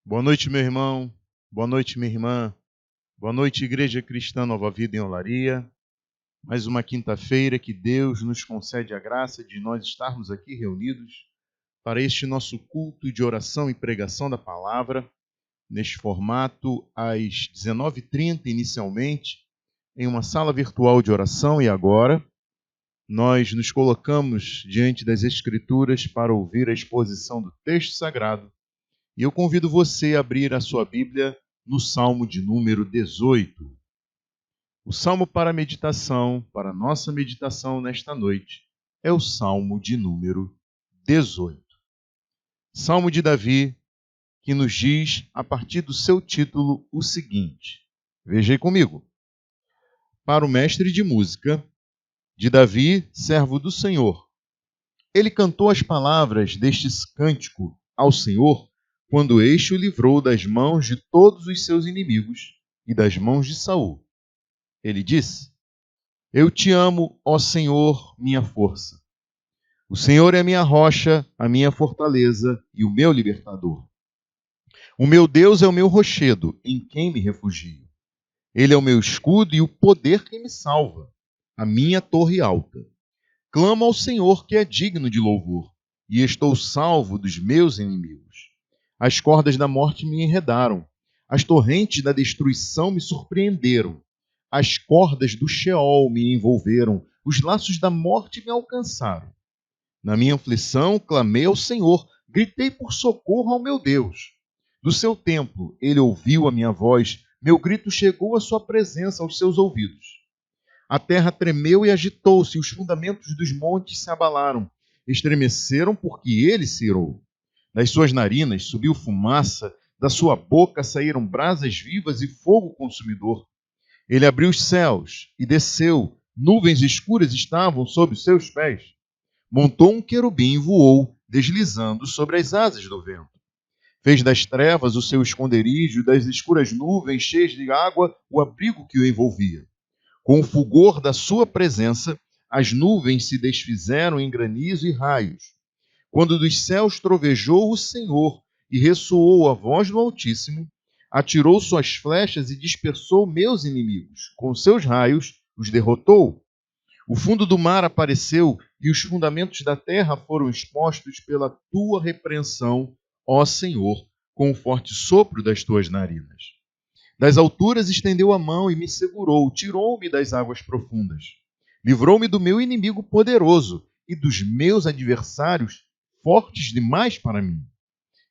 Boa noite, meu irmão. Boa noite, minha irmã. Boa noite, Igreja Cristã Nova Vida em Olaria. Mais uma quinta-feira que Deus nos concede a graça de nós estarmos aqui reunidos para este nosso culto de oração e pregação da palavra, neste formato às 19h30 inicialmente, em uma sala virtual de oração, e agora nós nos colocamos diante das Escrituras para ouvir a exposição do texto sagrado. E eu convido você a abrir a sua Bíblia no Salmo de número 18. O Salmo para meditação, para nossa meditação nesta noite, é o Salmo de número 18. Salmo de Davi, que nos diz, a partir do seu título, o seguinte. Veja aí comigo. Para o mestre de música, de Davi, servo do Senhor. Ele cantou as palavras deste cântico ao Senhor, quando este o livrou das mãos de todos os seus inimigos e das mãos de Saul. Ele disse: Eu te amo, ó Senhor, minha força. O Senhor é a minha rocha, a minha fortaleza e o meu libertador. O meu Deus é o meu rochedo, em quem me refugio. Ele é o meu escudo e o poder que me salva, a minha torre alta. Clamo ao Senhor, que é digno de louvor, e estou salvo dos meus inimigos. As cordas da morte me enredaram, as torrentes da destruição me surpreenderam. As cordas do Sheol me envolveram, os laços da morte me alcançaram. Na minha aflição, clamei ao Senhor, gritei por socorro ao meu Deus. Do seu templo, ele ouviu a minha voz, meu grito chegou à sua presença, aos seus ouvidos. A terra tremeu e agitou-se, os fundamentos dos montes se abalaram. Estremeceram porque ele se irou. Das suas narinas subiu fumaça, da sua boca saíram brasas vivas e fogo consumidor. Ele abriu os céus e desceu, nuvens escuras estavam sob os seus pés. Montou um querubim e voou, deslizando sobre as asas do vento. Fez das trevas o seu esconderijo, das escuras nuvens cheias de água o abrigo que o envolvia. Com o fulgor da sua presença, as nuvens se desfizeram em granizo e raios. Quando dos céus trovejou o Senhor e ressoou a voz do Altíssimo, atirou suas flechas e dispersou meus inimigos. Com seus raios os derrotou. O fundo do mar apareceu e os fundamentos da terra foram expostos pela tua repreensão, ó Senhor, com o forte sopro das tuas narinas. Das alturas estendeu a mão e me segurou, tirou-me das águas profundas. Livrou-me do meu inimigo poderoso e dos meus adversários fortes demais para mim.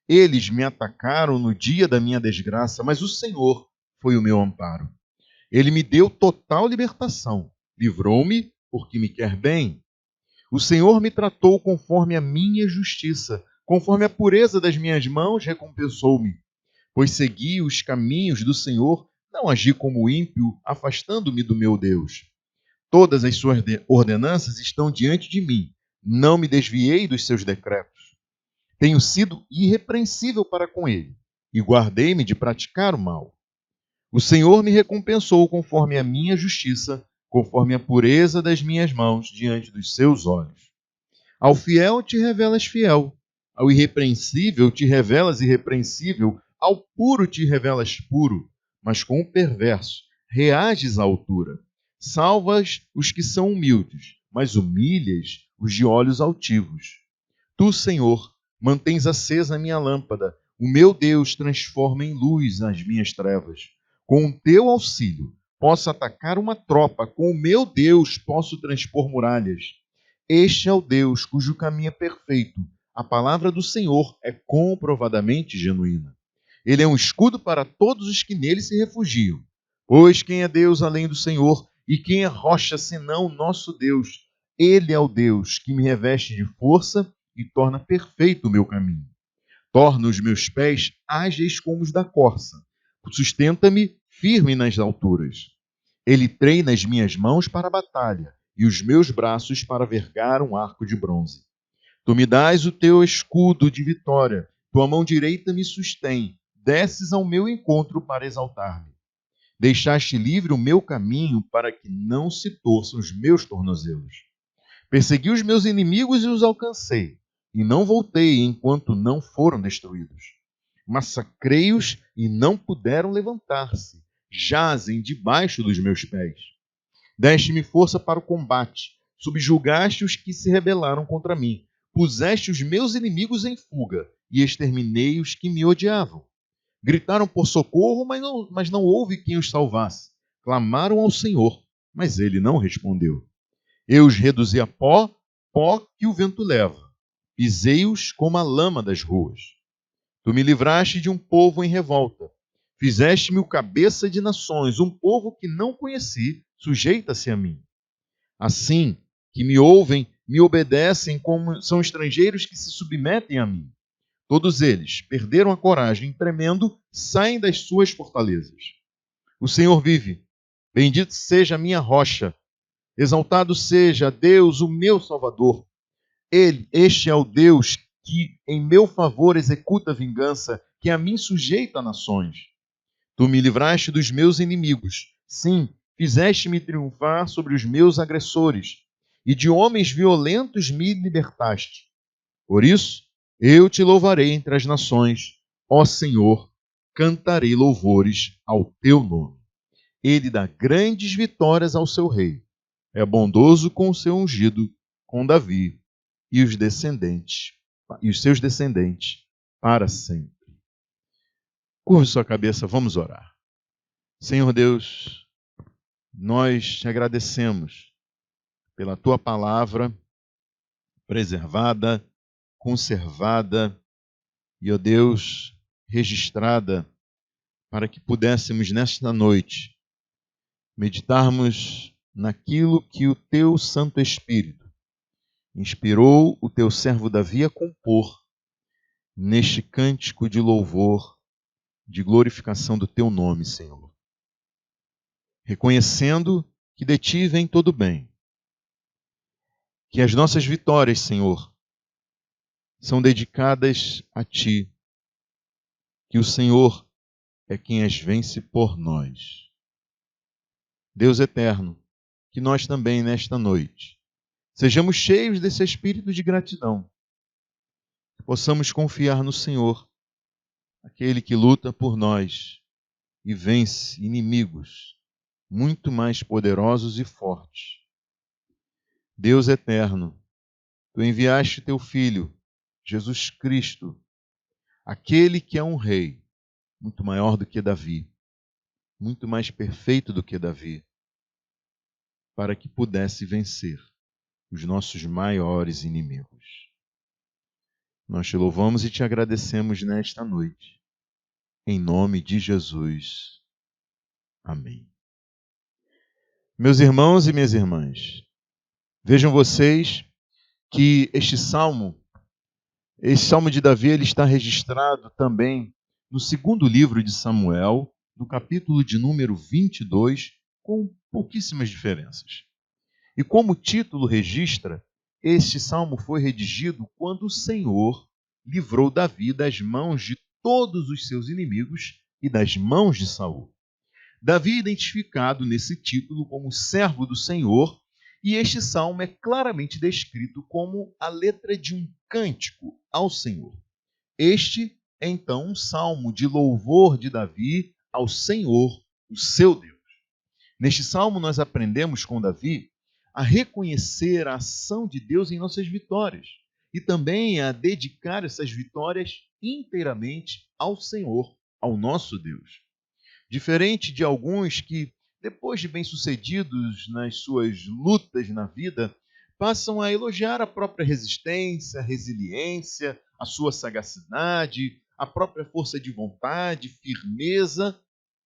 Eles me atacaram no dia da minha desgraça, mas o Senhor foi o meu amparo. Ele me deu total libertação, livrou-me porque me quer bem. O Senhor me tratou conforme a minha justiça, conforme a pureza das minhas mãos recompensou-me. Pois segui os caminhos do Senhor, não agi como ímpio, afastando-me do meu Deus. Todas as suas ordenanças estão diante de mim, não me desviei dos seus decretos. Tenho sido irrepreensível para com ele, e guardei-me de praticar o mal. O Senhor me recompensou conforme a minha justiça, conforme a pureza das minhas mãos diante dos seus olhos. Ao fiel te revelas fiel, ao irrepreensível te revelas irrepreensível, ao puro te revelas puro, mas com o perverso reages à altura. Salvas os que são humildes, mas humilhas os de olhos altivos. Tu, Senhor, mantens acesa a minha lâmpada, o meu Deus transforma em luz as minhas trevas. Com o teu auxílio, posso atacar uma tropa, com o meu Deus posso transpor muralhas. Este é o Deus cujo caminho é perfeito. A palavra do Senhor é comprovadamente genuína. Ele é um escudo para todos os que nele se refugiam. Pois quem é Deus além do Senhor? E quem é rocha senão o nosso Deus? Ele é o Deus que me reveste de força e torna perfeito o meu caminho. Torna os meus pés ágeis como os da corça. Sustenta-me firme nas alturas. Ele treina as minhas mãos para a batalha e os meus braços para vergar um arco de bronze. Tu me dás o teu escudo de vitória, tua mão direita me sustém, desces ao meu encontro para exaltar-me. Deixaste livre o meu caminho para que não se torçam os meus tornozelos. Persegui os meus inimigos e os alcancei, e não voltei enquanto não foram destruídos. Massacrei-os e não puderam levantar-se. Jazem debaixo dos meus pés. Deste-me força para o combate. Subjugaste os que se rebelaram contra mim. Puseste os meus inimigos em fuga e exterminei os que me odiavam. Gritaram por socorro, mas não houve quem os salvasse. Clamaram ao Senhor, mas ele não respondeu. Eu os reduzi a pó, pó que o vento leva. Pisei-os como a lama das ruas. Tu me livraste de um povo em revolta. Fizeste-me o cabeça de nações, um povo que não conheci, sujeita-se a mim. Assim, que me ouvem, me obedecem como são estrangeiros que se submetem a mim. Todos eles perderam a coragem, tremendo, saem das suas fortalezas. O Senhor vive. Bendito seja a minha rocha. Exaltado seja Deus, o meu Salvador. Este é o Deus que em meu favor executa vingança, que a mim sujeita nações. Tu me livraste dos meus inimigos. Sim, fizeste-me triunfar sobre os meus agressores. E de homens violentos me libertaste. Por isso, eu te louvarei entre as nações. Ó Senhor, cantarei louvores ao teu nome. Ele dá grandes vitórias ao seu rei. É bondoso com o seu ungido, com Davi e os seus descendentes para sempre. Curve sua cabeça, vamos orar. Senhor Deus, nós te agradecemos pela tua palavra preservada, conservada e, ó Deus, registrada para que pudéssemos nesta noite meditarmos naquilo que o teu Santo Espírito inspirou o teu servo Davi a compor neste cântico de louvor, de glorificação do teu nome, Senhor. Reconhecendo que de ti vem todo bem, que as nossas vitórias, Senhor, são dedicadas a ti, que o Senhor é quem as vence por nós. Deus eterno, que nós também nesta noite sejamos cheios desse espírito de gratidão, que possamos confiar no Senhor, aquele que luta por nós e vence inimigos muito mais poderosos e fortes. Deus eterno, tu enviaste teu Filho, Jesus Cristo, aquele que é um rei, muito maior do que Davi, muito mais perfeito do que Davi, para que pudesse vencer os nossos maiores inimigos. Nós te louvamos e te agradecemos nesta noite. Em nome de Jesus. Amém. Meus irmãos e minhas irmãs, vejam vocês que este salmo de Davi, ele está registrado também no segundo livro de Samuel, no capítulo de número 22, com pouquíssimas diferenças. E como o título registra, este salmo foi redigido quando o Senhor livrou Davi das mãos de todos os seus inimigos e das mãos de Saul. Davi é identificado nesse título como servo do Senhor, e este salmo é claramente descrito como a letra de um cântico ao Senhor. Este é então um salmo de louvor de Davi ao Senhor, o seu Deus. Neste salmo nós aprendemos com Davi a reconhecer a ação de Deus em nossas vitórias e também a dedicar essas vitórias inteiramente ao Senhor, ao nosso Deus. Diferente de alguns que, depois de bem-sucedidos nas suas lutas na vida, passam a elogiar a própria resistência, a resiliência, a sua sagacidade, a própria força de vontade, firmeza,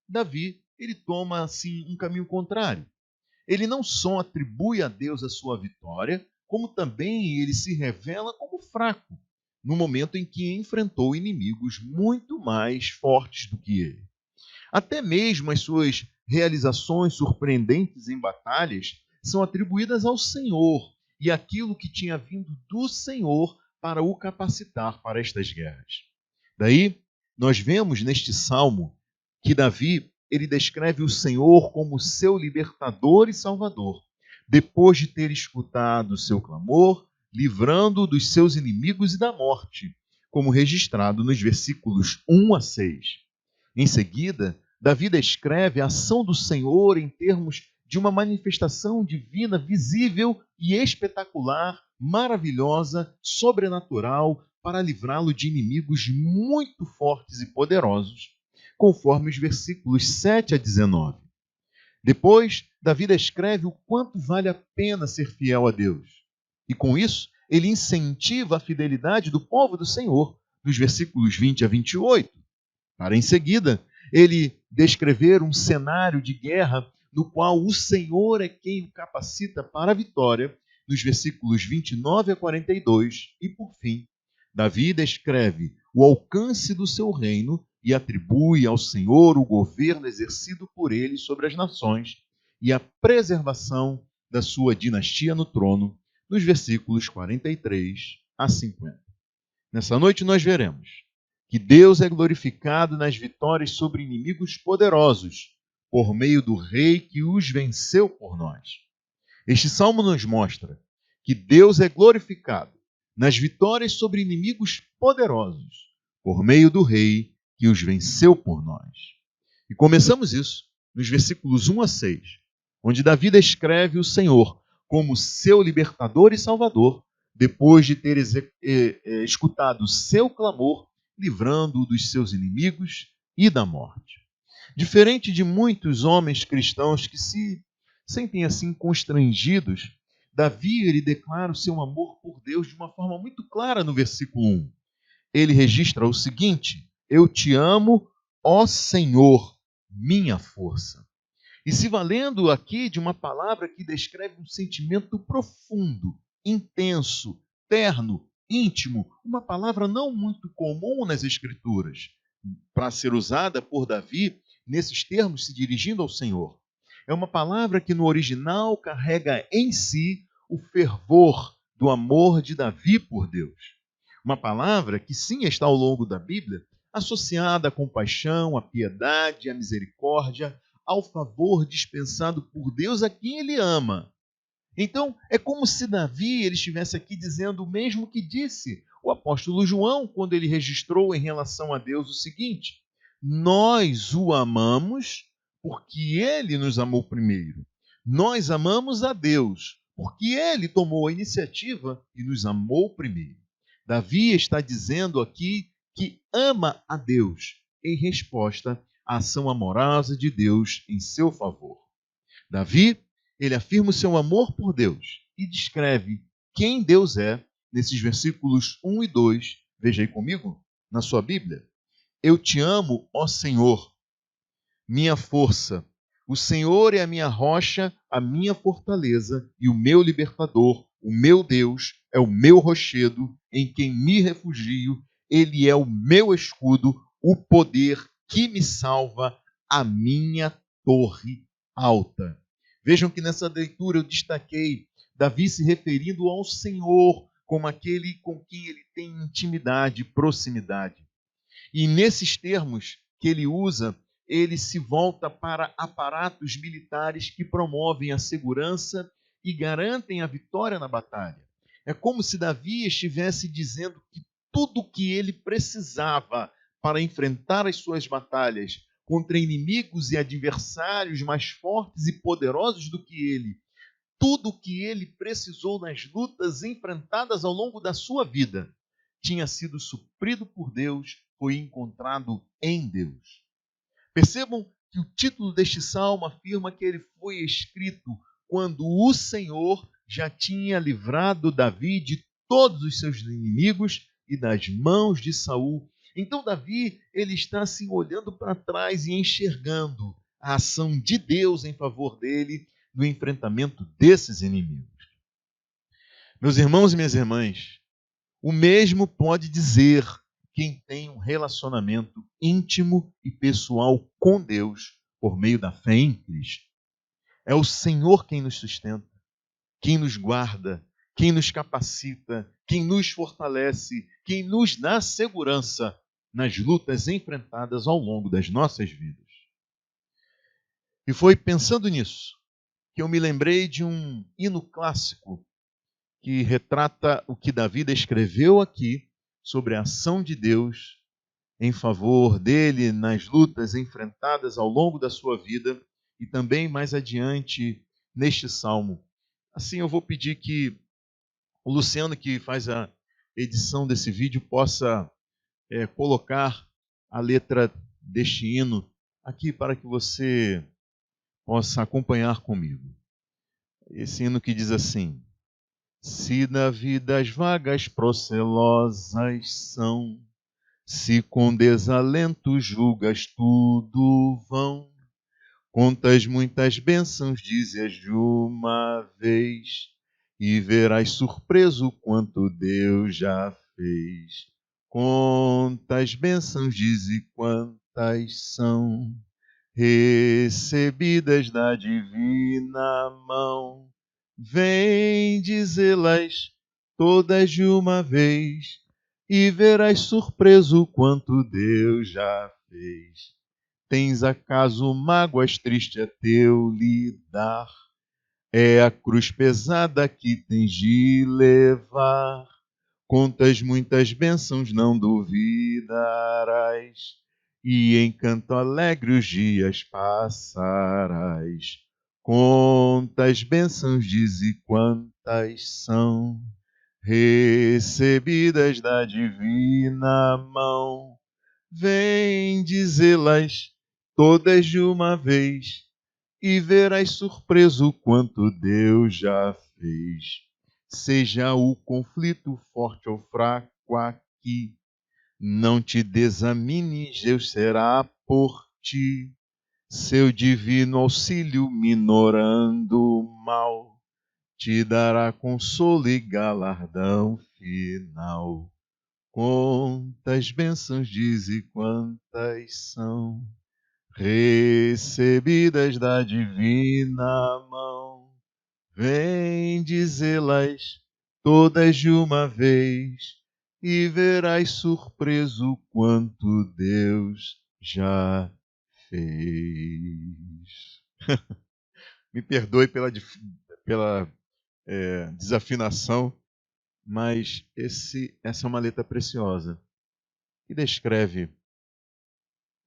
Davi, ele toma assim um caminho contrário. Ele não só atribui a Deus a sua vitória, como também ele se revela como fraco, no momento em que enfrentou inimigos muito mais fortes do que ele. Até mesmo as suas realizações surpreendentes em batalhas são atribuídas ao Senhor e aquilo que tinha vindo do Senhor para o capacitar para estas guerras. Daí, nós vemos neste salmo que Davi, ele descreve o Senhor como seu libertador e salvador, depois de ter escutado o seu clamor, livrando-o dos seus inimigos e da morte. como registrado nos versículos 1 a 6. Em seguida, Davi descreve a ação do Senhor em termos de uma manifestação divina visível e espetacular, maravilhosa, sobrenatural, para livrá-lo de inimigos muito fortes e poderosos, conforme os versículos 7 a 19. Depois, Davi descreve o quanto vale a pena ser fiel a Deus. E com isso, ele incentiva a fidelidade do povo do Senhor, nos versículos 20 a 28. Para em seguida, ele descrever um cenário de guerra no qual o Senhor é quem o capacita para a vitória, nos versículos 29 a 42. E por fim, Davi descreve o alcance do seu reino e atribui ao Senhor o governo exercido por ele sobre as nações e a preservação da sua dinastia no trono, nos versículos 43 a 50. Nessa noite nós veremos que Deus é glorificado nas vitórias sobre inimigos poderosos, por meio do Rei que os venceu por nós. Este salmo nos mostra que Deus é glorificado nas vitórias sobre inimigos poderosos, por meio do Rei que os venceu por nós. E começamos isso nos versículos 1 a 6, onde Davi descreve o Senhor como seu libertador e salvador, depois de ter escutado o seu clamor, livrando-o dos seus inimigos e da morte. Diferente de muitos homens cristãos que se sentem assim constrangidos, Davi ele declara o seu amor por Deus de uma forma muito clara no versículo 1. Ele registra o seguinte: eu te amo, ó Senhor, minha força. E se valendo aqui de uma palavra que descreve um sentimento profundo, intenso, terno, íntimo, uma palavra não muito comum nas Escrituras, para ser usada por Davi nesses termos se dirigindo ao Senhor. É uma palavra que no original carrega em si o fervor do amor de Davi por Deus. Uma palavra que sim está ao longo da Bíblia associada à compaixão, à piedade, à misericórdia, ao favor dispensado por Deus a quem ele ama. Então, é como se Davi ele estivesse aqui dizendo o mesmo que disse o apóstolo João quando ele registrou em relação a Deus o seguinte: nós o amamos porque ele nos amou primeiro. Nós amamos a Deus porque ele tomou a iniciativa e nos amou primeiro. Davi está dizendo aqui que ama a Deus em resposta à ação amorosa de Deus em seu favor. Davi, ele afirma o seu amor por Deus e descreve quem Deus é nesses versículos 1 e 2. Veja aí comigo na sua Bíblia. Eu te amo, ó Senhor, minha força. O Senhor é a minha rocha, a minha fortaleza e o meu libertador. O meu Deus é o meu rochedo, em quem me refugio. Ele é o meu escudo, o poder que me salva, a minha torre alta. Vejam que nessa leitura eu destaquei Davi se referindo ao Senhor como aquele com quem ele tem intimidade, proximidade. E nesses termos que ele usa, ele se volta para aparatos militares que promovem a segurança e garantem a vitória na batalha. É como se Davi estivesse dizendo que tudo o que ele precisava para enfrentar as suas batalhas contra inimigos e adversários mais fortes e poderosos do que ele, tudo o que ele precisou nas lutas enfrentadas ao longo da sua vida, tinha sido suprido por Deus, foi encontrado em Deus. Percebam que o título deste salmo afirma que ele foi escrito quando o Senhor já tinha livrado Davi de todos os seus inimigos e das mãos de Saul. Então Davi ele está assim olhando para trás e enxergando a ação de Deus em favor dele no enfrentamento desses inimigos. Meus irmãos e minhas irmãs, o mesmo pode dizer quem tem um relacionamento íntimo e pessoal com Deus por meio da fé em Cristo. É o Senhor quem nos sustenta, quem nos guarda, quem nos capacita, quem nos fortalece, quem nos dá segurança nas lutas enfrentadas ao longo das nossas vidas. E foi pensando nisso que eu me lembrei de um hino clássico que retrata o que Davi escreveu aqui sobre a ação de Deus em favor dele nas lutas enfrentadas ao longo da sua vida e também mais adiante neste salmo. Assim, eu vou pedir que o Luciano, que faz a edição desse vídeo, possa colocar a letra deste hino aqui para que você possa acompanhar comigo. Esse hino que diz assim: se na vida as vagas procelosas são, se com desalento julgas tudo vão, contas muitas bênçãos, dize-as de uma vez, e verás surpreso quanto Deus já fez. Contas bênçãos, dize quantas são, recebidas da divina mão. Vem dizê-las todas de uma vez, e verás surpreso quanto Deus já fez. Tens acaso mágoas tristes a teu lidar? É a cruz pesada que tens de levar. Contas muitas bênçãos não duvidarás, e em canto alegre os dias passarás. Contas bênçãos, dize quantas são, recebidas da divina mão. Vem dizê-las todas de uma vez, e verás surpreso quanto Deus já fez. Seja o conflito forte ou fraco aqui, não te desamines, Deus será por ti. Seu divino auxílio minorando o mal, te dará consolo e galardão final. Quantas bênçãos, dize quantas são, recebidas da divina mão. Vem dizê-las todas de uma vez, e verás surpreso quanto Deus já fez. Me perdoe pela desafinação, mas essa é uma letra preciosa que descreve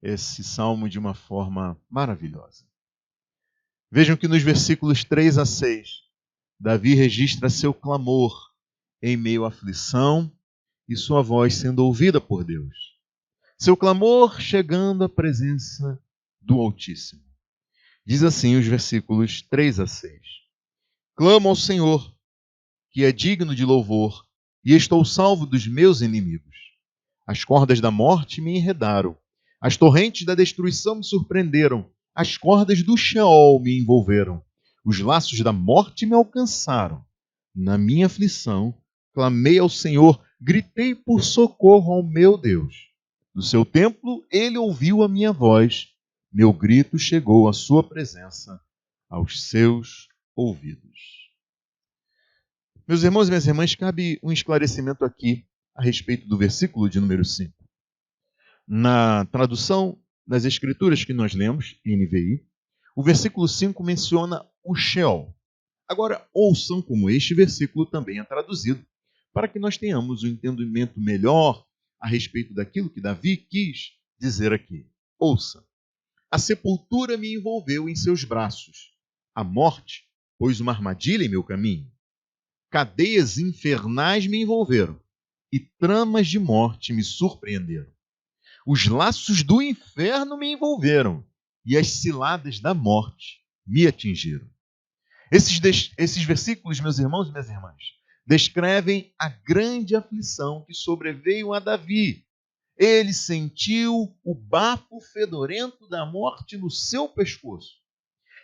esse salmo de uma forma maravilhosa. Vejam que nos versículos 3 a 6, Davi registra seu clamor em meio à aflição e sua voz sendo ouvida por Deus. Seu clamor chegando à presença do Altíssimo. Diz assim os versículos 3 a 6. Clamo ao Senhor, que é digno de louvor, e estou salvo dos meus inimigos. As cordas da morte me enredaram, as torrentes da destruição me surpreenderam, as cordas do Sheol me envolveram, os laços da morte me alcançaram. Na minha aflição, clamei ao Senhor, gritei por socorro ao meu Deus. Do seu templo, ele ouviu a minha voz, meu grito chegou à sua presença, aos seus ouvidos. Meus irmãos e minhas irmãs, cabe um esclarecimento aqui a respeito do versículo de número 5. Na tradução das Escrituras que nós lemos, em NVI, o versículo 5 menciona o Sheol. Agora, ouçam como este versículo também é traduzido, para que nós tenhamos um entendimento melhor a respeito daquilo que Davi quis dizer aqui. Ouça. A sepultura me envolveu em seus braços. A morte pôs uma armadilha em meu caminho. Cadeias infernais me envolveram e tramas de morte me surpreenderam. Os laços do inferno me envolveram e as ciladas da morte me atingiram. Esses versículos, meus irmãos e minhas irmãs, descrevem a grande aflição que sobreveio a Davi. Ele sentiu o bafo fedorento da morte no seu pescoço.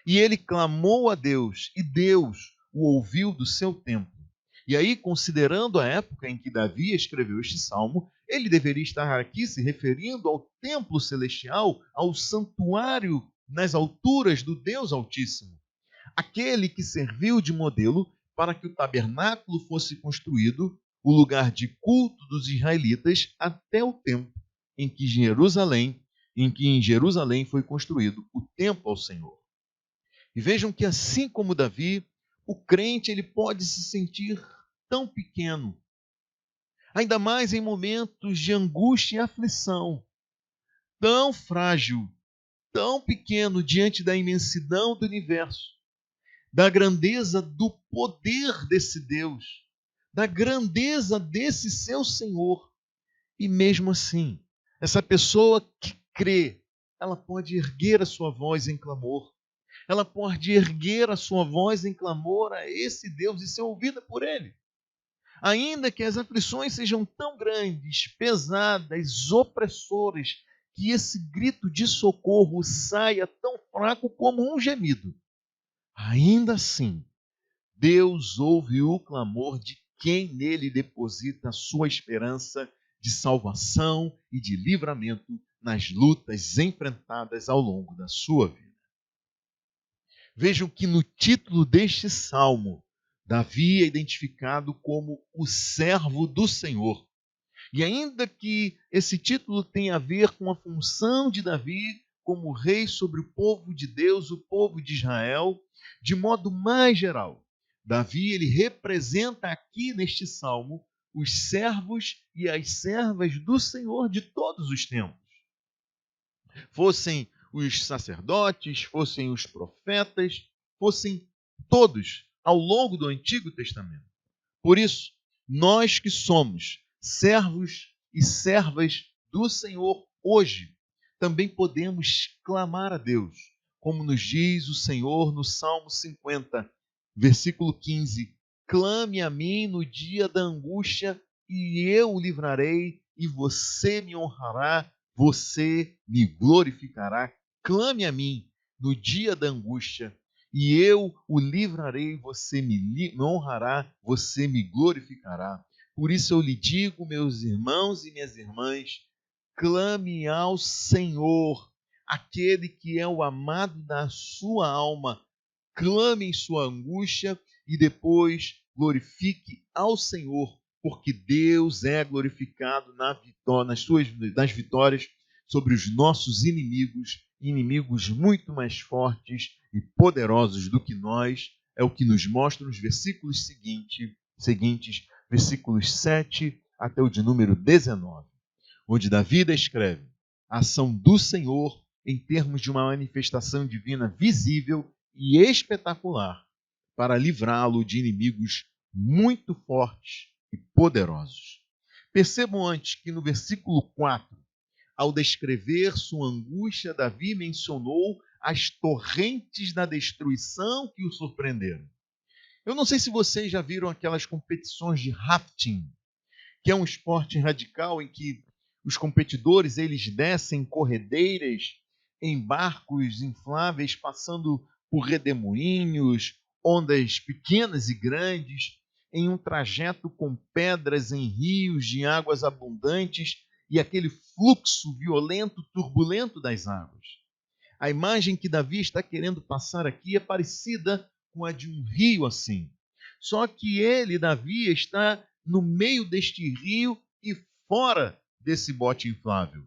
E ele clamou a Deus, e Deus o ouviu do seu templo. E aí, considerando a época em que Davi escreveu este salmo, ele deveria estar aqui se referindo ao templo celestial, ao santuário nas alturas do Deus Altíssimo. Aquele que serviu de modelo para que o tabernáculo fosse construído, o lugar de culto dos israelitas, até o tempo em que em Jerusalém foi construído o templo ao Senhor. E vejam que assim como Davi, o crente ele pode se sentir tão pequeno. ainda mais em momentos de angústia e aflição, tão frágil, tão pequeno diante da imensidão do universo, da grandeza do poder desse Deus, da grandeza desse seu Senhor. E mesmo assim, essa pessoa que crê, ela pode erguer a sua voz em clamor. Ela pode erguer a sua voz em clamor a esse Deus e ser ouvida por Ele. Ainda que as aflições sejam tão grandes, pesadas, opressoras, que esse grito de socorro saia tão fraco como um gemido. Ainda assim, Deus ouve o clamor de quem nele deposita a sua esperança de salvação e de livramento nas lutas enfrentadas ao longo da sua vida. Vejam que no título deste salmo, Davi é identificado como o servo do Senhor. E ainda que esse título tenha a ver com a função de Davi como rei sobre o povo de Deus, o povo de Israel, de modo mais geral, Davi ele representa aqui neste salmo os servos e as servas do Senhor de todos os tempos. Fossem os sacerdotes, fossem os profetas, fossem todos ao longo do Antigo Testamento. Por isso, nós que somos servos e servas do Senhor hoje, também podemos clamar a Deus, como nos diz o Senhor no Salmo 50, versículo 15: clame a mim no dia da angústia, e eu o livrarei, e você me honrará, você me glorificará. Clame a mim no dia da angústia, e eu o livrarei, você me honrará, você me glorificará. Por isso eu lhe digo, meus irmãos e minhas irmãs, clame ao Senhor, aquele que é o amado da sua alma. Clame em sua angústia e depois glorifique ao Senhor, porque Deus é glorificado nas vitórias sobre os nossos inimigos, inimigos muito mais fortes e poderosos do que nós. É o que nos mostra nos versículos seguintes, versículos 7 até o de número 19, onde Davi escreve a ação do Senhor em termos de uma manifestação divina visível e espetacular para livrá-lo de inimigos muito fortes e poderosos. Percebam antes que no versículo 4, ao descrever sua angústia, Davi mencionou as torrentes da destruição que o surpreenderam. Eu não sei se vocês já viram aquelas competições de rafting, que é um esporte radical em que os competidores eles descem corredeiras em barcos infláveis, passando por redemoinhos, ondas pequenas e grandes, em um trajeto com pedras em rios de águas abundantes e aquele fluxo violento, turbulento das águas. A imagem que Davi está querendo passar aqui é parecida com a de um rio assim. Só que ele, Davi, está no meio deste rio e fora desse bote inflável.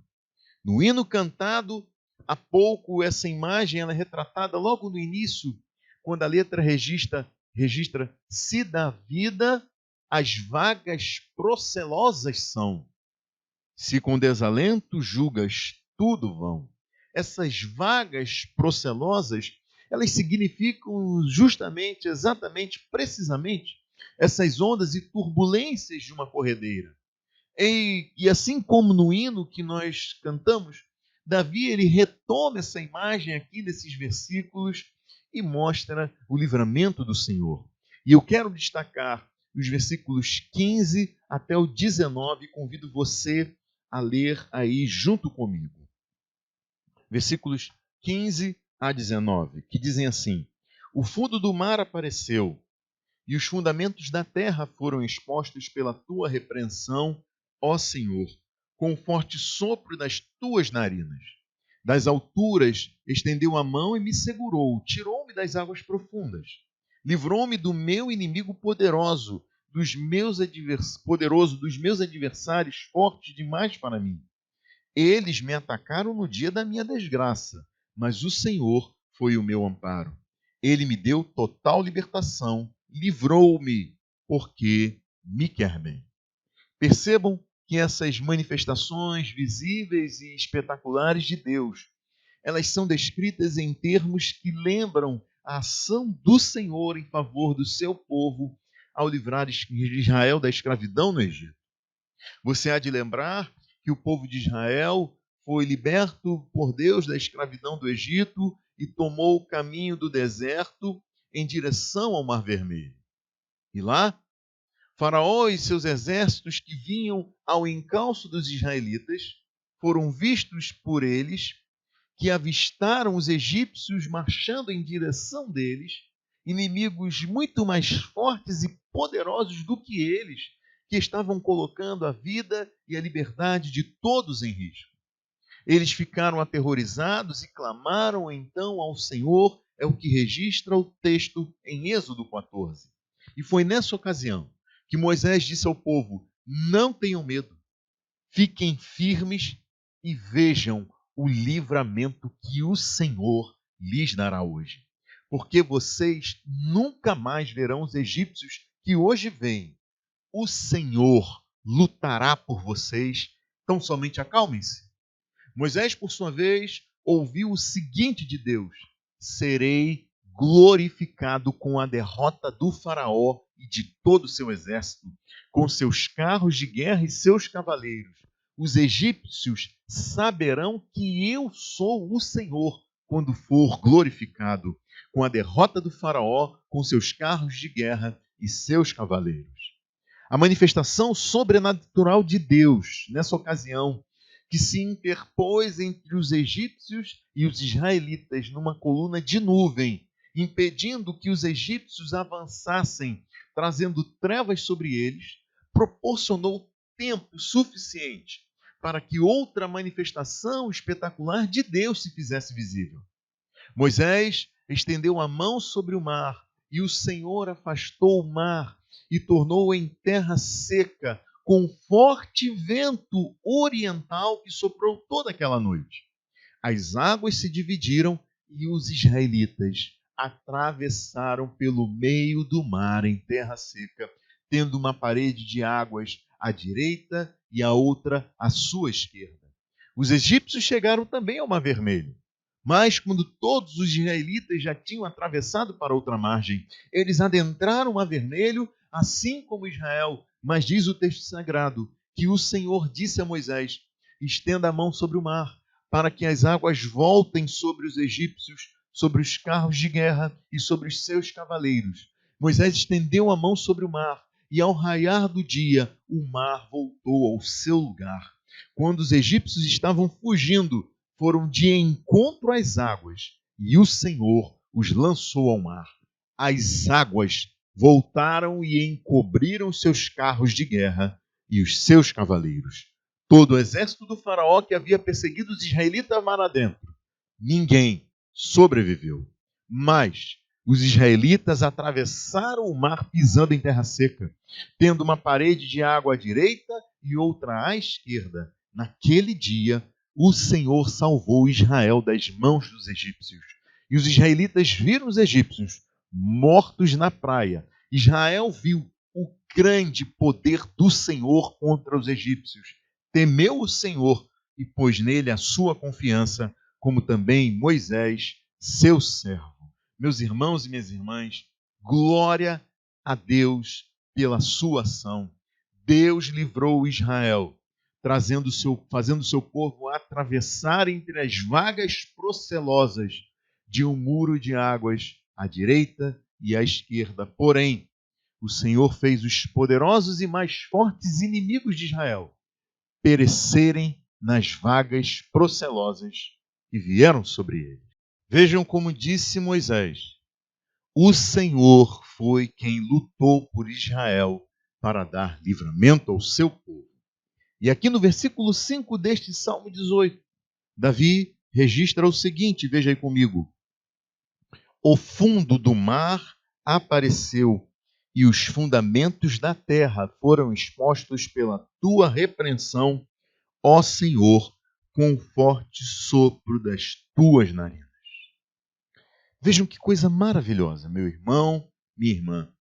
No hino cantado, há pouco, essa imagem ela é retratada logo no início, quando a letra registra se da vida as vagas procelosas são, se com desalento julgas tudo vão. Essas vagas procelosas, elas significam justamente, exatamente, precisamente, essas ondas e turbulências de uma corredeira. E assim como no hino que nós cantamos, Davi ele retoma essa imagem aqui nesses versículos e mostra o livramento do Senhor. E eu quero destacar os versículos 15 até o 19, convido você a ler aí junto comigo. Versículos 15 a 19, que dizem assim: o fundo do mar apareceu, e os fundamentos da terra foram expostos pela tua repreensão, ó Senhor, com o forte sopro das tuas narinas. Das alturas estendeu a mão e me segurou, tirou-me das águas profundas. Livrou-me do meu inimigo poderoso, dos meus adversários fortes demais para mim. Eles me atacaram no dia da minha desgraça, mas o Senhor foi o meu amparo. Ele me deu total libertação, livrou-me, porque me quer bem. Percebam que essas manifestações visíveis e espetaculares de Deus, elas são descritas em termos que lembram a ação do Senhor em favor do seu povo ao livrar Israel da escravidão no Egito. Você há de lembrar que o povo de Israel foi liberto por Deus da escravidão do Egito e tomou o caminho do deserto em direção ao Mar Vermelho. E lá, Faraó e seus exércitos que vinham ao encalço dos israelitas foram vistos por eles, que avistaram os egípcios marchando em direção deles, inimigos muito mais fortes e poderosos do que eles, que estavam colocando a vida e a liberdade de todos em risco. Eles ficaram aterrorizados e clamaram então ao Senhor, é o que registra o texto em Êxodo 14. E foi nessa ocasião que Moisés disse ao povo: não tenham medo, fiquem firmes e vejam o livramento que o Senhor lhes dará hoje. Porque vocês nunca mais verão os egípcios que hoje vêm. O Senhor lutará por vocês, então somente acalmem-se. Moisés, por sua vez, ouviu o seguinte de Deus: serei glorificado com a derrota do Faraó e de todo o seu exército, com seus carros de guerra e seus cavaleiros. Os egípcios saberão que eu sou o Senhor quando for glorificado, com a derrota do Faraó, com seus carros de guerra e seus cavaleiros. A manifestação sobrenatural de Deus, nessa ocasião, que se interpôs entre os egípcios e os israelitas numa coluna de nuvem, impedindo que os egípcios avançassem, trazendo trevas sobre eles, proporcionou tempo suficiente para que outra manifestação espetacular de Deus se fizesse visível. Moisés estendeu a mão sobre o mar, e o Senhor afastou o mar e tornou-o em terra seca, com forte vento oriental que soprou toda aquela noite. As águas se dividiram e os israelitas atravessaram pelo meio do mar em terra seca, tendo uma parede de águas à direita e a outra à sua esquerda. Os egípcios chegaram também ao Mar Vermelho. Mas, quando todos os israelitas já tinham atravessado para outra margem, eles adentraram o Mar Vermelho, assim como Israel. Mas diz o texto sagrado que o Senhor disse a Moisés: estenda a mão sobre o mar, para que as águas voltem sobre os egípcios, sobre os carros de guerra e sobre os seus cavaleiros. Moisés estendeu a mão sobre o mar, e ao raiar do dia, o mar voltou ao seu lugar. Quando os egípcios estavam fugindo, foram de encontro às águas, e o Senhor os lançou ao mar. As águas voltaram e encobriram seus carros de guerra e os seus cavaleiros. Todo o exército do faraó que havia perseguido os israelitas mar adentro, ninguém sobreviveu. Mas os israelitas atravessaram o mar pisando em terra seca, tendo uma parede de água à direita e outra à esquerda. Naquele dia, o Senhor salvou Israel das mãos dos egípcios. E os israelitas viram os egípcios mortos na praia. Israel viu o grande poder do Senhor contra os egípcios. Temeu o Senhor e pôs nele a sua confiança, como também Moisés, seu servo. Meus irmãos e minhas irmãs, glória a Deus pela sua ação. Deus livrou Israel, fazendo seu povo atravessar entre as vagas procelosas de um muro de águas à direita e à esquerda. Porém, o Senhor fez os poderosos e mais fortes inimigos de Israel perecerem nas vagas procelosas que vieram sobre ele. Vejam como disse Moisés: o Senhor foi quem lutou por Israel para dar livramento ao seu povo. E aqui no versículo 5 deste Salmo 18, Davi registra o seguinte, veja aí comigo: o fundo do mar apareceu e os fundamentos da terra foram expostos pela tua repreensão, ó Senhor, com o forte sopro das tuas narinas. Vejam que coisa maravilhosa, meu irmão, minha irmã.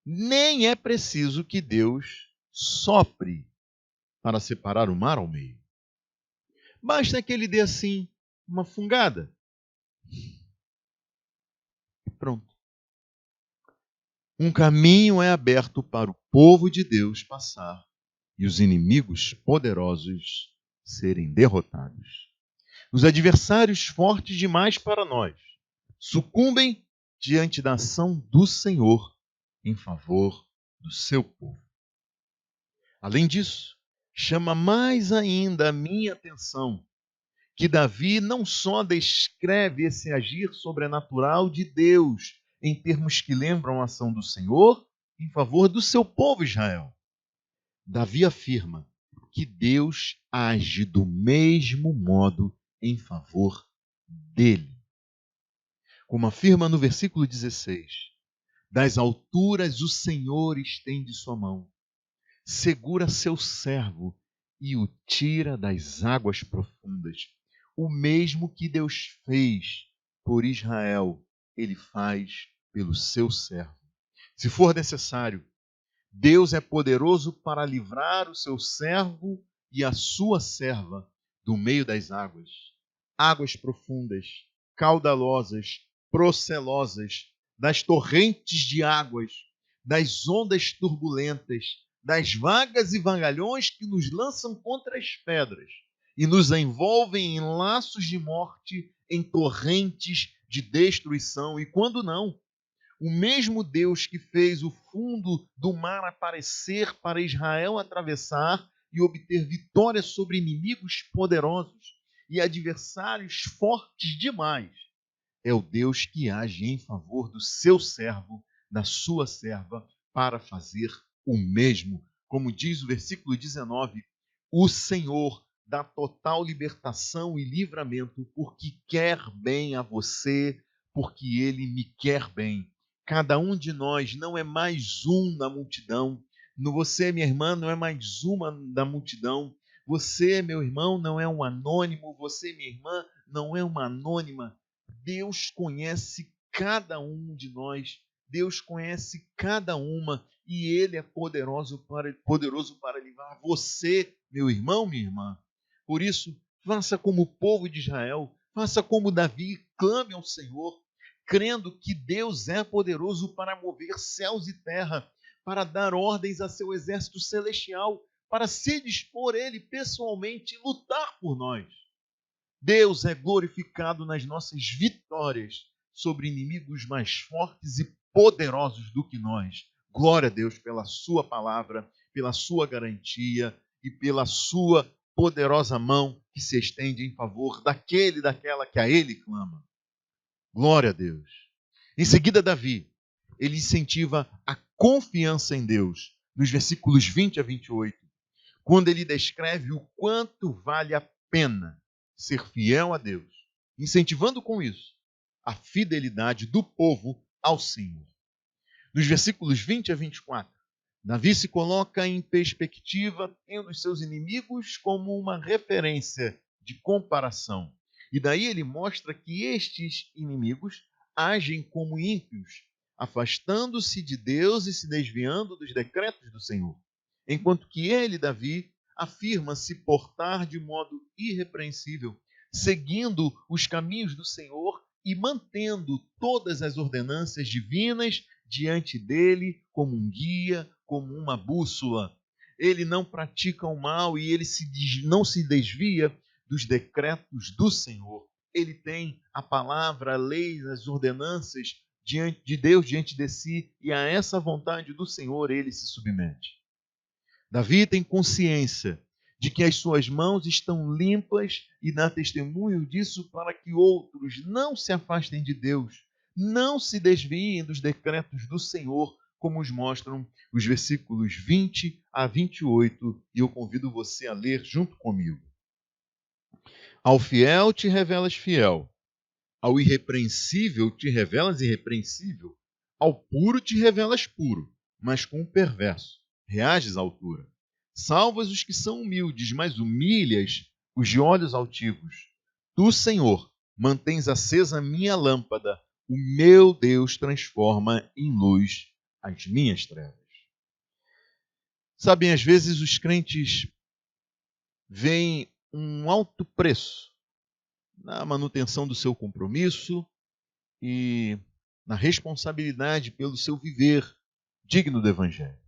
Nem é preciso que Deus sopre para separar o mar ao meio. Basta que ele dê assim uma fungada. E pronto. Um caminho é aberto para o povo de Deus passar e os inimigos poderosos serem derrotados. Os adversários fortes demais para nós sucumbem diante da ação do Senhor em favor do seu povo. Além disso, chama mais ainda a minha atenção que Davi não só descreve esse agir sobrenatural de Deus em termos que lembram a ação do Senhor em favor do seu povo Israel. Davi afirma que Deus age do mesmo modo em favor dele. Como afirma no versículo 16: das alturas o Senhor estende sua mão, segura seu servo e o tira das águas profundas. O mesmo que Deus fez por Israel, ele faz pelo seu servo. Se for necessário, Deus é poderoso para livrar o seu servo e a sua serva do meio das águas. Águas profundas, caudalosas, procelosas, das torrentes de águas, das ondas turbulentas, das vagas e vagalhões que nos lançam contra as pedras e nos envolvem em laços de morte, em torrentes de destruição. E quando não, o mesmo Deus que fez o fundo do mar aparecer para Israel atravessar e obter vitória sobre inimigos poderosos e adversários fortes demais, é o Deus que age em favor do seu servo, da sua serva, para fazer o mesmo. Como diz o versículo 19, o Senhor dá total libertação e livramento porque quer bem a você, porque Ele me quer bem. Cada um de nós não é mais um na multidão. Você, minha irmã, não é mais uma da multidão. Você, meu irmão, não é um anônimo. Você, minha irmã, não é uma anônima. Deus conhece cada um de nós. Deus conhece cada uma. E Ele é poderoso para livrar você, meu irmão, minha irmã. Por isso, faça como o povo de Israel. Faça como Davi, clame ao Senhor, crendo que Deus é poderoso para mover céus e terra, para dar ordens a seu exército celestial, para se dispor ele pessoalmente e lutar por nós. Deus é glorificado nas nossas vitórias sobre inimigos mais fortes e poderosos do que nós. Glória a Deus pela sua palavra, pela sua garantia e pela sua poderosa mão que se estende em favor daquele e daquela que a ele clama. Glória a Deus. Em seguida, Davi, ele incentiva a confiança em Deus, nos versículos 20 a 28, quando ele descreve o quanto vale a pena ser fiel a Deus, incentivando com isso a fidelidade do povo ao Senhor. Nos versículos 20 a 24, Davi se coloca em perspectiva, tendo os seus inimigos como uma referência de comparação. E daí ele mostra que estes inimigos agem como ímpios, afastando-se de Deus e se desviando dos decretos do Senhor. Enquanto que ele, Davi, afirma se portar de modo irrepreensível, seguindo os caminhos do Senhor e mantendo todas as ordenanças divinas diante dele como um guia, como uma bússola. Ele não pratica o mal e ele não se desvia dos decretos do Senhor. Ele tem a palavra, a lei, as ordenanças diante de Deus diante de si, e a essa vontade do Senhor ele se submete. Davi tem consciência de que as suas mãos estão limpas e dá testemunho disso para que outros não se afastem de Deus, não se desviem dos decretos do Senhor, como os mostram os versículos 20 a 28, e eu convido você a ler junto comigo. Ao fiel te revelas fiel, ao irrepreensível te revelas irrepreensível, ao puro te revelas puro, mas com o perverso reages à altura. Salvas os que são humildes, mas humilhas os de olhos altivos. Tu, Senhor, mantens acesa a minha lâmpada, o meu Deus transforma em luz as minhas trevas. Sabem, às vezes os crentes vem um alto preço na manutenção do seu compromisso e na responsabilidade pelo seu viver digno do Evangelho.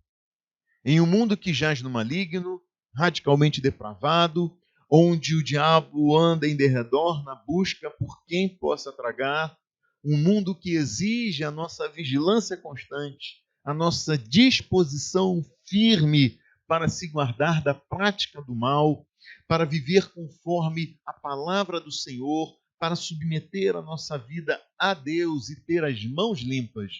Em um mundo que jaz no maligno, radicalmente depravado, onde o diabo anda em derredor na busca por quem possa tragar, um mundo que exige a nossa vigilância constante, a nossa disposição firme para se guardar da prática do mal, para viver conforme a palavra do Senhor, para submeter a nossa vida a Deus e ter as mãos limpas.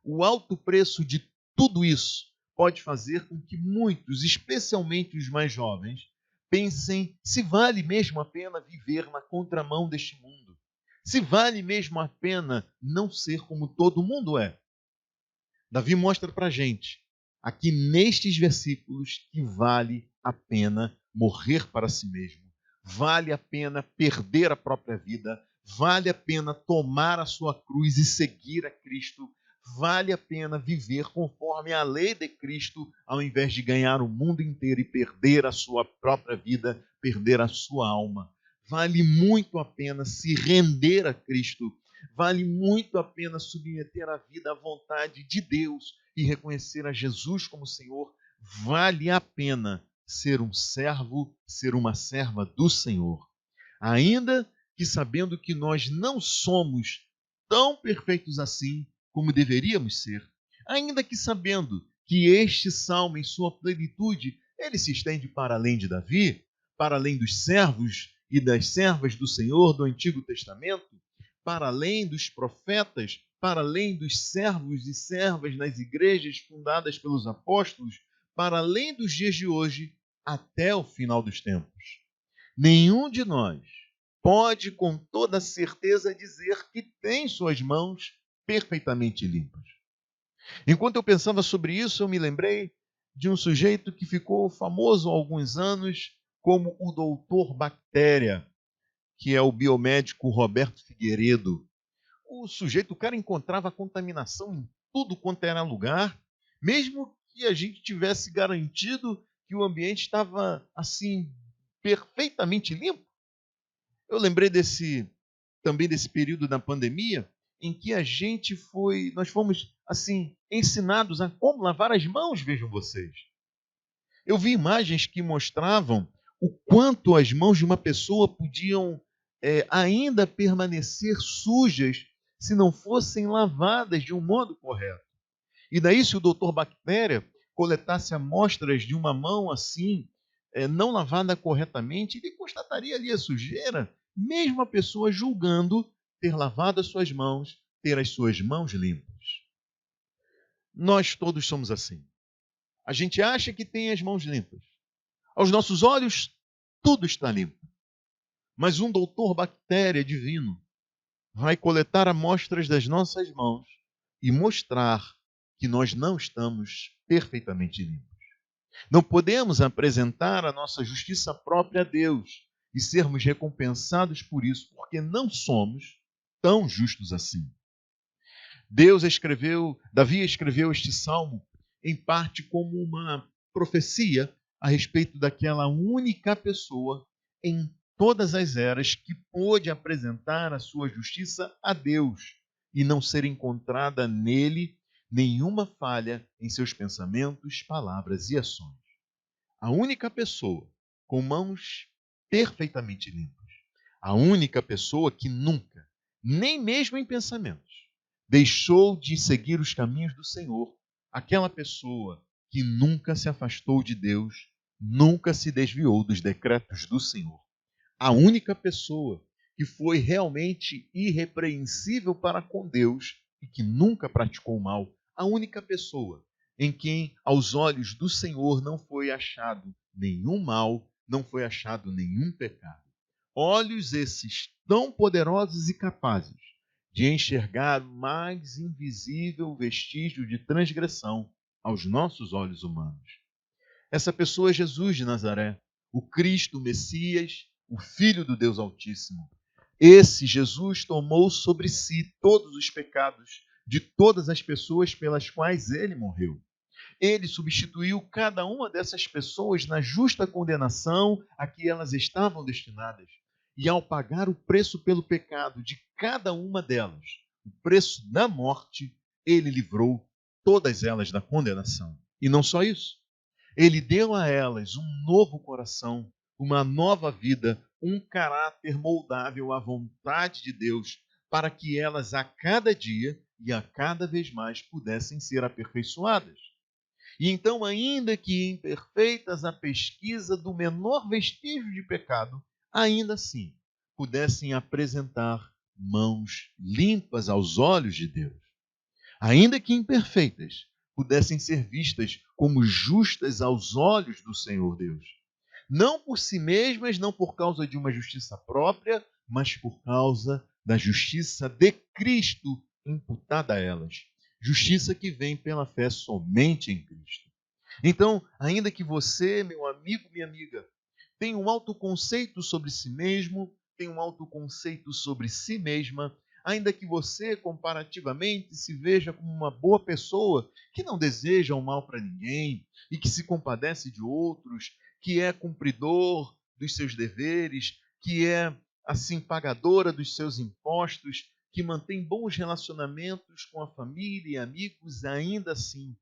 O alto preço de tudo isso pode fazer com que muitos, especialmente os mais jovens, pensem se vale mesmo a pena viver na contramão deste mundo. Se vale mesmo a pena não ser como todo mundo é. Davi mostra para a gente, aqui nestes versículos, que vale a pena morrer para si mesmo. Vale a pena perder a própria vida. Vale a pena tomar a sua cruz e seguir a Cristo. Vale a pena viver conforme a lei de Cristo, ao invés de ganhar o mundo inteiro e perder a sua própria vida, perder a sua alma. Vale muito a pena se render a Cristo. Vale muito a pena submeter a vida à vontade de Deus e reconhecer a Jesus como Senhor. Vale a pena ser um servo, ser uma serva do Senhor. Ainda que sabendo que nós não somos tão perfeitos assim como deveríamos ser, ainda que sabendo que este salmo em sua plenitude, ele se estende para além de Davi, para além dos servos e das servas do Senhor do Antigo Testamento, para além dos profetas, para além dos servos e servas nas igrejas fundadas pelos apóstolos, para além dos dias de hoje, até o final dos tempos. Nenhum de nós pode com toda certeza dizer que tem suas mãos perfeitamente limpas. Enquanto eu pensava sobre isso, eu me lembrei de um sujeito que ficou famoso há alguns anos como o Doutor Bactéria, que é o biomédico Roberto Figueiredo. O cara encontrava contaminação em tudo quanto era lugar, mesmo que a gente tivesse garantido que o ambiente estava assim perfeitamente limpo. Eu lembrei também desse período da pandemia em que nós fomos assim ensinados a como lavar as mãos, vejam vocês. Eu vi imagens que mostravam o quanto as mãos de uma pessoa podiam ainda permanecer sujas se não fossem lavadas de um modo correto. E daí, se o doutor Bactéria coletasse amostras de uma mão assim, não lavada corretamente, ele constataria ali a sujeira, mesmo a pessoa julgando ter lavado as suas mãos, ter as suas mãos limpas. Nós todos somos assim. A gente acha que tem as mãos limpas. Aos nossos olhos, tudo está limpo. Mas um doutor Bactéria divino vai coletar amostras das nossas mãos e mostrar que nós não estamos perfeitamente limpos. Não podemos apresentar a nossa justiça própria a Deus e sermos recompensados por isso, porque não somos tão justos assim. Davi escreveu este salmo em parte como uma profecia a respeito daquela única pessoa em todas as eras que pôde apresentar a sua justiça a Deus e não ser encontrada nele nenhuma falha em seus pensamentos, palavras e ações. A única pessoa com mãos perfeitamente limpas. A única pessoa que nunca, nem mesmo em pensamentos, deixou de seguir os caminhos do Senhor. Aquela pessoa que nunca se afastou de Deus, nunca se desviou dos decretos do Senhor. A única pessoa que foi realmente irrepreensível para com Deus e que nunca praticou mal. A única pessoa em quem, aos olhos do Senhor, não foi achado nenhum mal, não foi achado nenhum pecado. Olhos esses tão poderosos e capazes de enxergar o mais invisível vestígio de transgressão aos nossos olhos humanos. Essa pessoa é Jesus de Nazaré, o Cristo, o Messias, o Filho do Deus Altíssimo. Esse Jesus tomou sobre si todos os pecados de todas as pessoas pelas quais ele morreu. Ele substituiu cada uma dessas pessoas na justa condenação a que elas estavam destinadas. E ao pagar o preço pelo pecado de cada uma delas, o preço da morte, ele livrou todas elas da condenação. E não só isso. Ele deu a elas um novo coração, uma nova vida, um caráter moldável à vontade de Deus, para que elas a cada dia e a cada vez mais pudessem ser aperfeiçoadas. E então, ainda que imperfeitas à pesquisa do menor vestígio de pecado, ainda assim pudessem apresentar mãos limpas aos olhos de Deus. Ainda que imperfeitas, pudessem ser vistas como justas aos olhos do Senhor Deus. Não por si mesmas, não por causa de uma justiça própria, mas por causa da justiça de Cristo imputada a elas. Justiça que vem pela fé somente em Cristo. Então, ainda que você, meu amigo, minha amiga, tenha um autoconceito sobre si mesmo, tenha um autoconceito sobre si mesma, ainda que você, comparativamente, se veja como uma boa pessoa, que não deseja o mal para ninguém e que se compadece de outros, que é cumpridor dos seus deveres, que é, assim, pagadora dos seus impostos, que mantém bons relacionamentos com a família e amigos, ainda assim,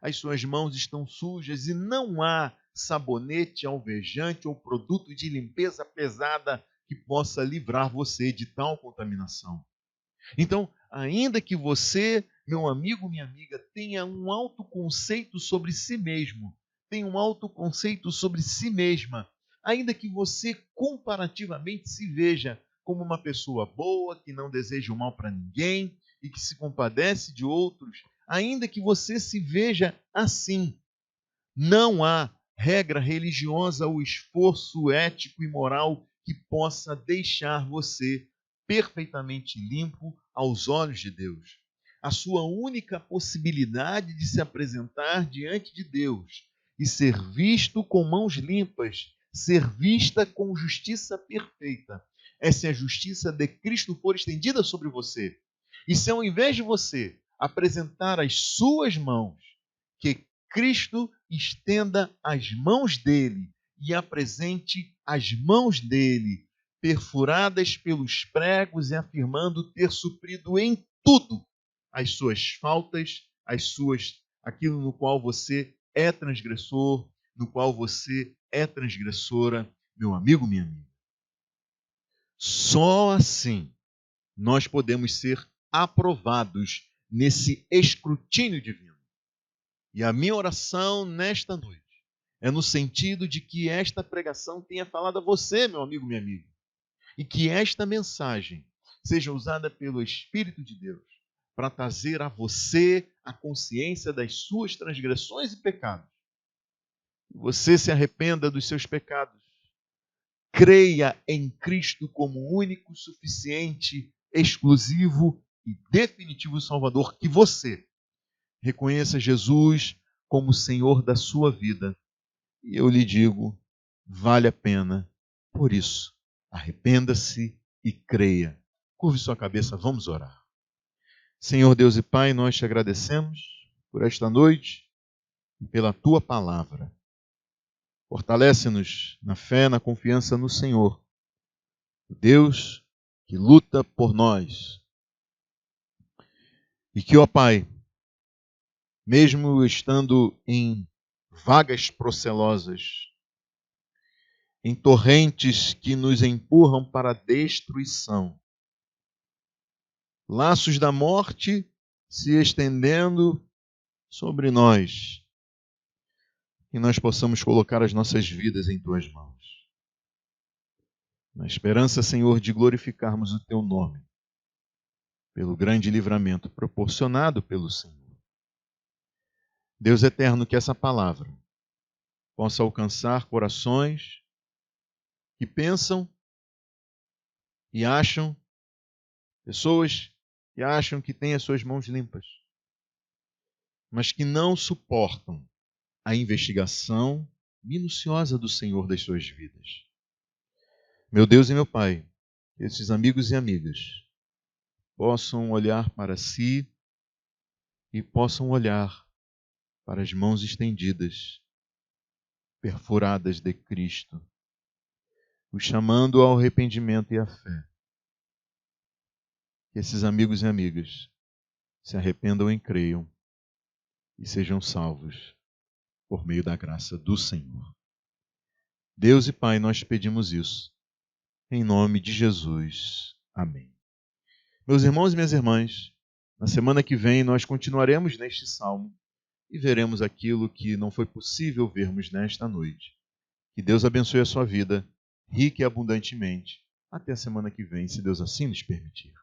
as suas mãos estão sujas e não há sabonete alvejante ou produto de limpeza pesada que possa livrar você de tal contaminação. Então, ainda que você, meu amigo, minha amiga, tenha um autoconceito sobre si mesmo, tenha um autoconceito sobre si mesma, ainda que você comparativamente se veja como uma pessoa boa, que não deseja o mal para ninguém e que se compadece de outros, ainda que você se veja assim, não há regra religiosa ou esforço ético e moral que possa deixar você perfeitamente limpo aos olhos de Deus. A sua única possibilidade de se apresentar diante de Deus e ser visto com mãos limpas, ser vista com justiça perfeita, é se a justiça de Cristo for estendida sobre você. E se ao invés de você apresentar as suas mãos, que Cristo estenda as mãos dele e apresente as mãos dele, perfuradas pelos pregos e afirmando ter suprido em tudo as suas faltas, aquilo no qual você é transgressor, no qual você é transgressora, meu amigo, minha amiga. Só assim nós podemos ser aprovados nesse escrutínio divino. E a minha oração nesta noite é no sentido de que esta pregação tenha falado a você, meu amigo, minha amiga, e que esta mensagem seja usada pelo Espírito de Deus para trazer a você a consciência das suas transgressões e pecados. Você se arrependa dos seus pecados. Creia em Cristo como único, suficiente, exclusivo e definitivo Salvador, que você reconheça Jesus como Senhor da sua vida. E eu lhe digo, vale a pena. Por isso, arrependa-se e creia. Curve sua cabeça, vamos orar. Senhor Deus e Pai, nós te agradecemos por esta noite e pela tua palavra. Fortalece-nos na fé, na confiança no Senhor, o Deus que luta por nós. E que, ó Pai, mesmo estando em vagas procelosas, em torrentes que nos empurram para a destruição, laços da morte se estendendo sobre nós, que nós possamos colocar as nossas vidas em tuas mãos. Na esperança, Senhor, de glorificarmos o teu nome, pelo grande livramento proporcionado pelo Senhor. Deus eterno, que essa palavra possa alcançar corações que pensam e acham, pessoas que acham que têm as suas mãos limpas, mas que não suportam a investigação minuciosa do Senhor das suas vidas. Meu Deus e meu Pai, que esses amigos e amigas possam olhar para si e possam olhar para as mãos estendidas, perfuradas de Cristo, os chamando ao arrependimento e à fé. Que esses amigos e amigas se arrependam e creiam e sejam salvos por meio da graça do Senhor. Deus e Pai, nós te pedimos isso. Em nome de Jesus. Amém. Meus irmãos e minhas irmãs, na semana que vem nós continuaremos neste salmo e veremos aquilo que não foi possível vermos nesta noite. Que Deus abençoe a sua vida, rica e abundantemente. Até a semana que vem, se Deus assim nos permitir.